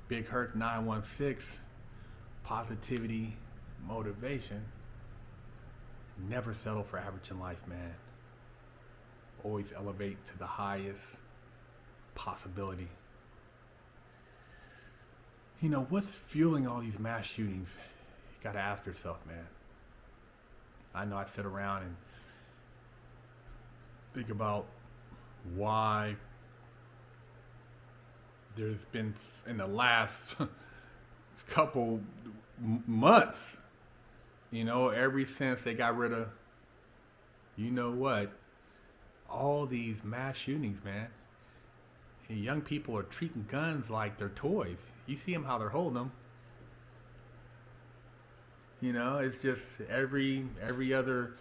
Big Herc916, positivity, motivation. Never settle for average in life, man. Always elevate to the highest possibility. You know, what's fueling all these mass shootings? You gotta ask yourself, man. I know I sit around and think about why there's been, in the last couple months, ever since they got rid of, all these mass shootings, man. And young people are treating guns like they're toys. You see them how they're holding them. It's just every other,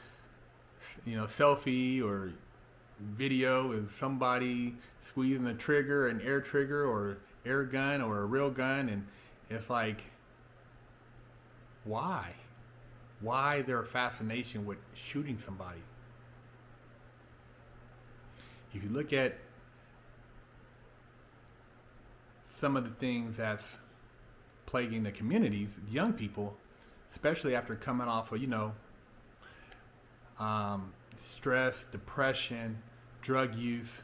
selfie or video is somebody squeezing the trigger, an air trigger or air gun or a real gun, and it's like, why? Why their fascination with shooting somebody? If you look at some of the things that's plaguing the communities, young people, especially after coming off of, stress, depression, drug use,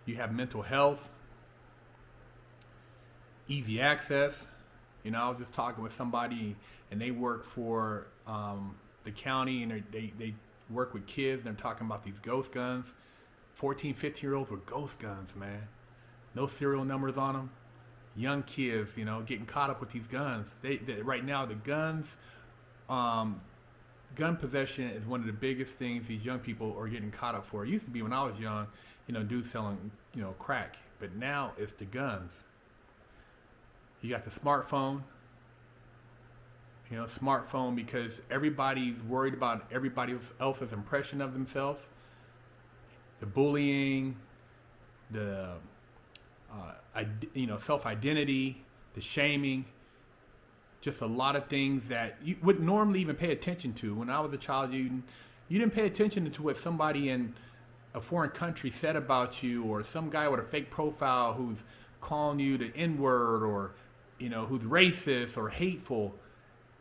you have mental health, easy access. I was just talking with somebody and they work for the county, and they work with kids, and they're talking about these ghost guns. 14, 15-year-olds with ghost guns, man. No serial numbers on them. Young kids, getting caught up with these guns. They right now, the guns, gun possession is one of the biggest things these young people are getting caught up for. It used to be when I was young, dudes selling, crack. But now it's the guns. You got the smartphone. Smartphone, because everybody's worried about everybody else's impression of themselves. The bullying, the self-identity, the shaming, just a lot of things that you wouldn't normally even pay attention to. When I was a child, you didn't pay attention to what somebody in a foreign country said about you, or some guy with a fake profile who's calling you the N-word, or who's racist or hateful.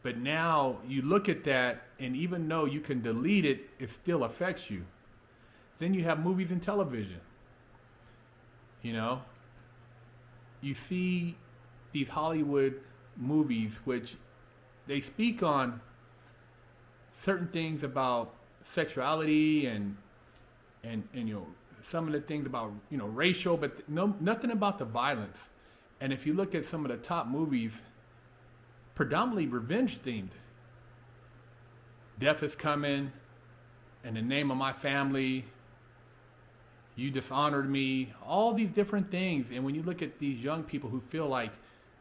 But now you look at that, and even though you can delete it, it still affects you. Then you have movies and television. You see these Hollywood movies, which they speak on certain things about sexuality and some of the things about racial, but nothing about the violence. And if you look at some of the top movies, predominantly revenge themed. Death is coming, in the name of my family, you dishonored me, all these different things. And when you look at these young people who feel like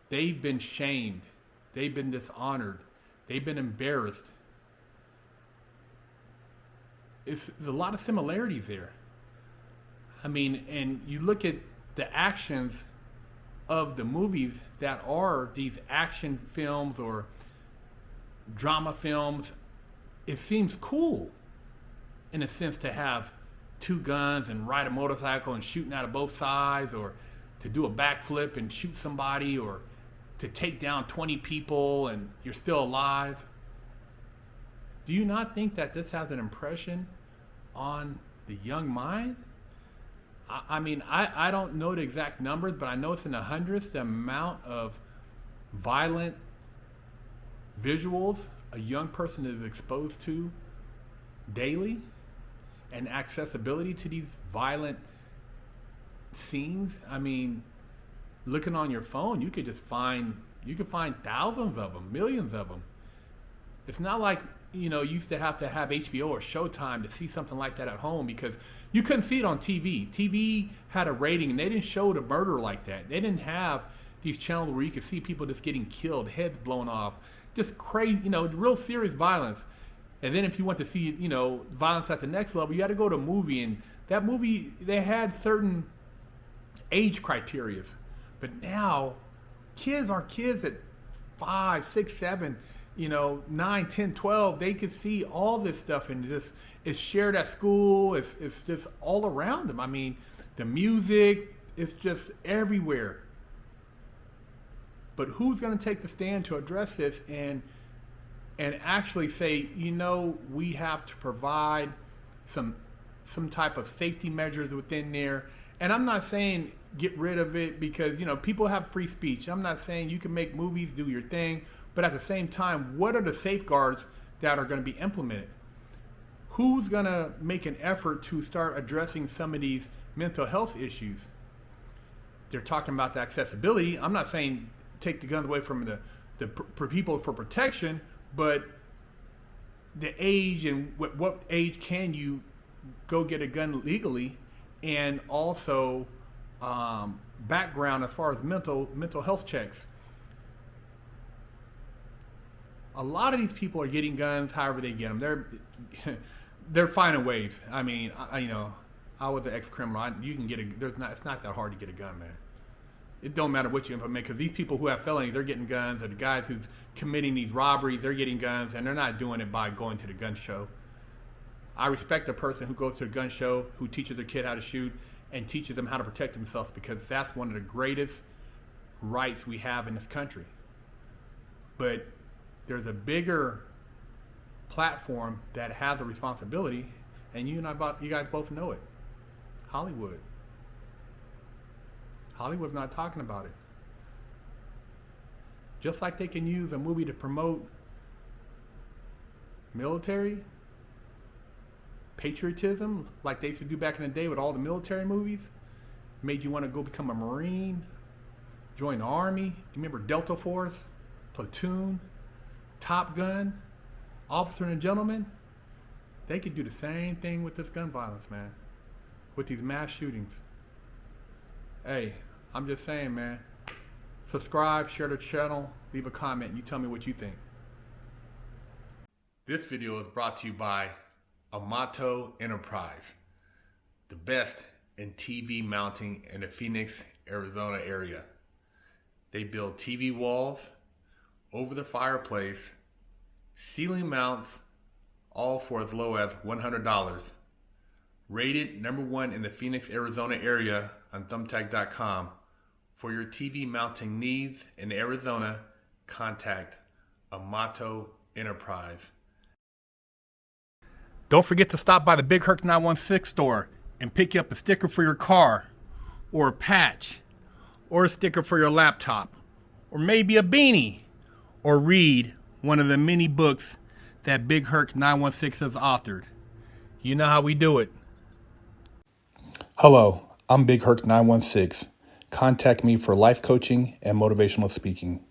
they've been shamed, they've been dishonored, they've been embarrassed, there's a lot of similarities there. And you look at the actions of the movies that are these action films or drama films, it seems cool in a sense to have two guns and ride a motorcycle and shooting out of both sides, or to do a backflip and shoot somebody, or to take down 20 people and you're still alive. Do you not think that this has an impression on the young mind? I don't know the exact numbers, but I know it's in the hundreds, the amount of violent visuals a young person is exposed to daily, and accessibility to these violent scenes. Looking on your phone, you could find thousands of them, millions of them. It's not like, you used to have HBO or Showtime to see something like that at home, because you couldn't see it on TV. TV had a rating, and they didn't show the murder like that. They didn't have these channels where you could see people just getting killed, heads blown off, just crazy, real serious violence. And then if you want to see, violence at the next level, you had to go to a movie. And that movie, they had certain age criteria. But now, kids are kids at 5, 6, 7, 9, 10, 12. They could see all this stuff, and it's shared at school. It's just all around them. The music, it's just everywhere. But who's going to take the stand to address this and actually say, we have to provide some type of safety measures within there. And I'm not saying get rid of it because, people have free speech. I'm not saying you can make movies, do your thing. But at the same time, what are the safeguards that are going to be implemented? Who's going to make an effort to start addressing some of these mental health issues? They're talking about the accessibility. I'm not saying take the guns away from the people for protection, but the age and what age can you go get a gun legally, and also background as far as mental health checks. A lot of these people are getting guns however they get them. They're finding ways. I mean, I was an ex-criminal. You can get it's not that hard to get a gun, man. It don't matter what you implement, because these people who have felonies, they're getting guns, or the guys who's committing these robberies, they're getting guns, and they're not doing it by going to the gun show. I respect a person who goes to a gun show, who teaches a kid how to shoot, and teaches them how to protect themselves, because that's one of the greatest rights we have in this country. But there's a bigger platform that has a responsibility, and you guys both know it. Hollywood. Hollywood's not talking about it. Just like they can use a movie to promote military patriotism, like they used to do back in the day with all the military movies, made you want to go become a Marine, join the Army. You remember Delta Force, Platoon, Top Gun, Officer and Gentleman? They could do the same thing with this gun violence, man, with these mass shootings. Hey, I'm just saying, man. Subscribe, share the channel, leave a comment, and you tell me what you think. This video is brought to you by Amato Enterprise, the best in TV mounting in the Phoenix, Arizona area. They build TV walls, over the fireplace, ceiling mounts, all for as low as $100. Rated #1 in the Phoenix, Arizona area on thumbtack.com. For your TV mounting needs in Arizona, contact Amato Enterprise. Don't forget to stop by the Big Herc916 store and pick up a sticker for your car, or a patch, or a sticker for your laptop, or maybe a beanie, or read one of the many books that Big Herc916 has authored. You know how we do it. Hello, I'm Big Herc916. Contact me for life coaching and motivational speaking.